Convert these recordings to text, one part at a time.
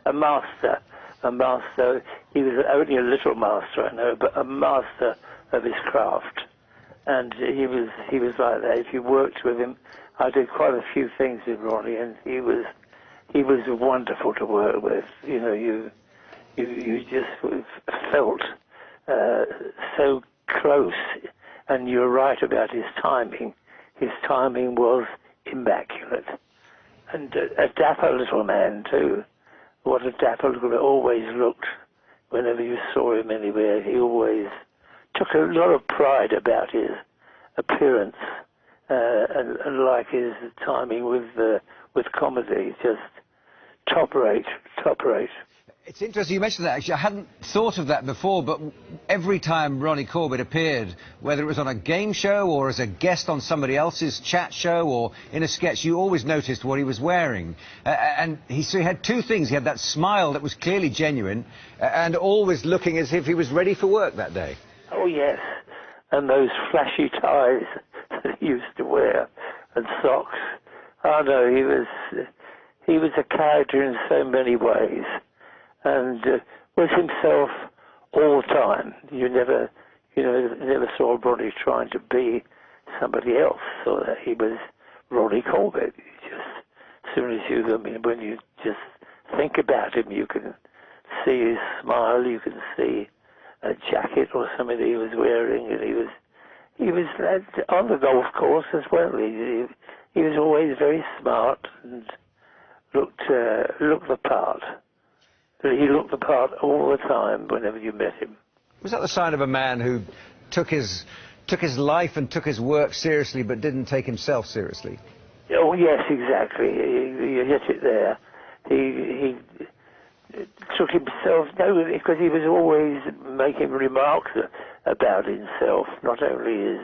a master. A master. He was only a little master, I know, but a master of his craft. And he was like that. If you worked with him, I did quite a few things with Ronnie, and he was wonderful to work with. You know, you just felt so close. And you're right about his timing. His timing was immaculate. And a dapper little man, too. What a dapper little man always looked whenever you saw him anywhere. He always took a lot of pride about his appearance and like his timing with comedy. Just top rate. It's interesting you mentioned that, actually. I hadn't thought of that before, but every time Ronnie Corbett appeared, whether it was on a game show or as a guest on somebody else's chat show or in a sketch, you always noticed what he was wearing. And he had two things. He had that smile that was clearly genuine and always looking as if he was ready for work that day. Oh, yes. And those flashy ties that he used to wear and socks. Oh, no, he was a character in so many ways. And was himself all the time. You never saw Ronnie trying to be somebody else. So that he was Ronnie Corbett. As soon as when you just think about him, you can see his smile. You can see a jacket or something that he was wearing, and he was on the golf course as well. He was always very smart and looked the part. He looked the part all the time whenever you met him. Was that the sign of a man who took his life and took his work seriously but didn't take himself seriously? Oh, yes, exactly. You hit it there. He took himself, because he was always making remarks about himself, not only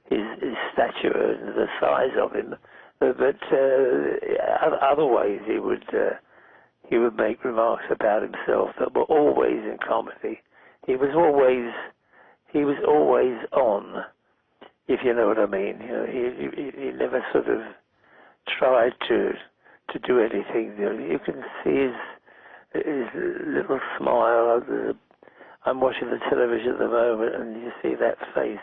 his stature and the size of him, but other ways he would make remarks about himself that were always in comedy. He was always on, if you know what I mean. You know, he never sort of tried to do anything. You can see his little smile. I'm watching the television at the moment, and you see that face.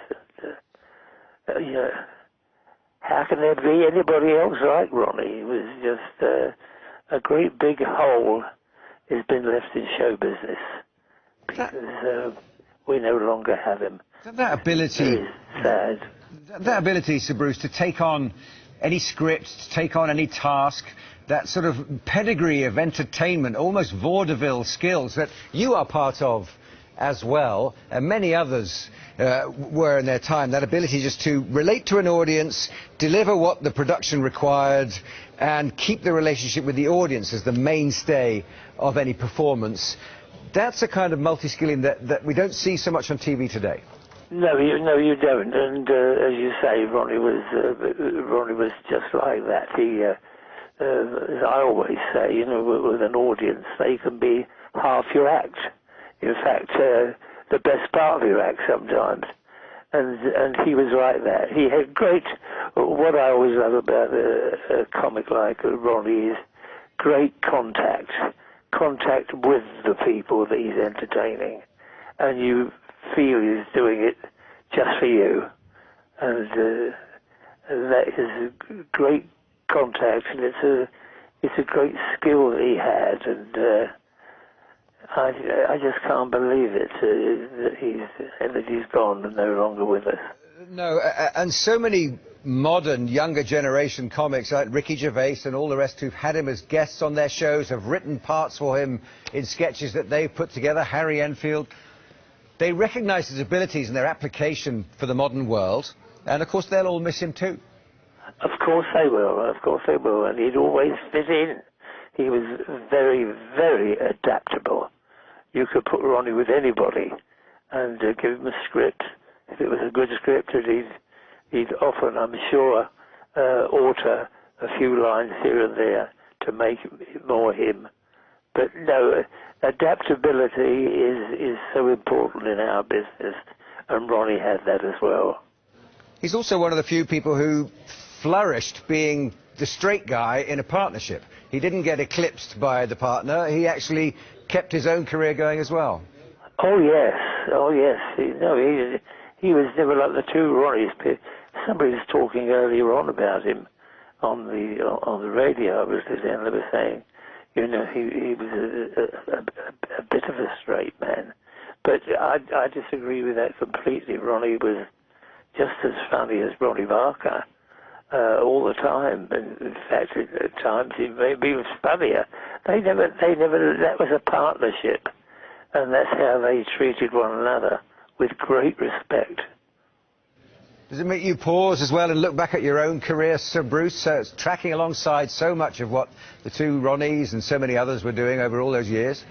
How can there be anybody else like Ronnie? He was just a great big hole has been left in show business because we no longer have him. That ability, sad. That ability, Sir Bruce, to take on any script, to take on any task, that sort of pedigree of entertainment, almost vaudeville skills that you are part of as well, and many others were in their time, that ability just to relate to an audience, deliver what the production required, and keep the relationship with the audience as the mainstay of any performance. That's a kind of multi-skilling that we don't see so much on TV today. No, you don't. And as you say, Ronnie was just like that. He, as I always say, with an audience, they can be half your act. In fact, the best part of your act sometimes. And he was like that. He had great. What I always love about a comic like Ronnie is great contact with the people that he's entertaining, and you feel he's doing it just for you, and that is a great contact, and it's a great skill that he had, and I just can't believe it that he's gone and no longer with us. No, and so many modern, younger generation comics like Ricky Gervais and all the rest who've had him as guests on their shows, have written parts for him in sketches that they've put together, Harry Enfield. They recognise his abilities and their application for the modern world, and of course they'll all miss him too. Of course they will, and he'd always fit in. He was very, very adaptable. You could put Ronnie with anybody and give him a script. If it was a good script, he'd often, I'm sure, alter a few lines here and there to make it more him. But no, adaptability is so important in our business, and Ronnie had that as well. He's also one of the few people who flourished being the straight guy in a partnership. He didn't get eclipsed by the partner. He actually kept his own career going as well. Oh yes, oh yes. He was never like the two Ronnies. Somebody was talking earlier on about him on the radio. I was listening. They were saying, he was a bit of a straight man. But I disagree with that completely. Ronnie was just as funny as Ronnie Barker all the time. And in fact, at times he maybe was funnier. They never. That was a partnership. And that's how they treated one another, with great respect. Does it make you pause as well and look back at your own career, Sir Bruce, tracking alongside so much of what the two Ronnies and so many others were doing over all those years?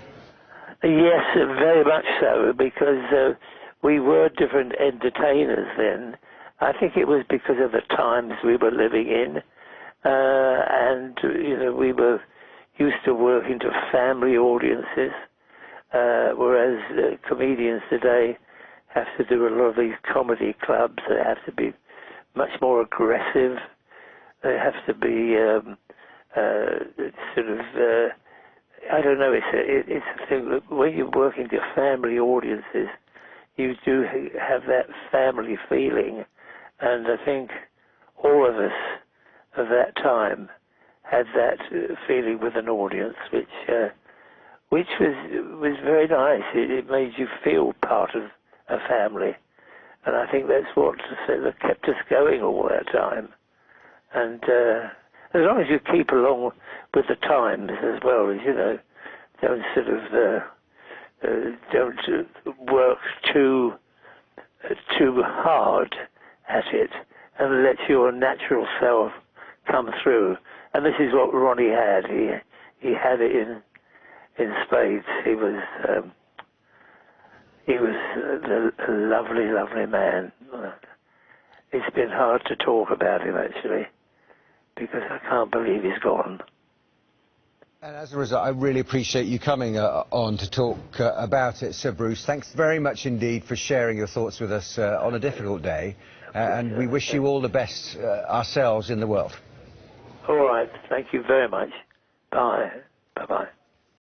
Yes, very much so, because we were different entertainers then. I think it was because of the times we were living in, and we were used to working to family audiences. Whereas comedians today have to do a lot of these comedy clubs. They have to be much more aggressive. They have to be I don't know. It's a thing that when you're working to family audiences, you do have that family feeling, and I think all of us of that time had that feeling with an audience, which was very nice. It made you feel part of a family, and I think that's what sort of kept us going all that time. And as long as you keep along with the times as well, as don't sort of don't work too hard at it, and let your natural self come through. And this is what Ronnie had. He had it in spades. He was a lovely, lovely man. It's been hard to talk about him, actually, because I can't believe he's gone. And as a result, I really appreciate you coming on to talk about it, Sir Bruce. Thanks very much indeed for sharing your thoughts with us on a difficult day. And we wish you all the best ourselves in the world. All right. Thank you very much. Bye. Bye-bye.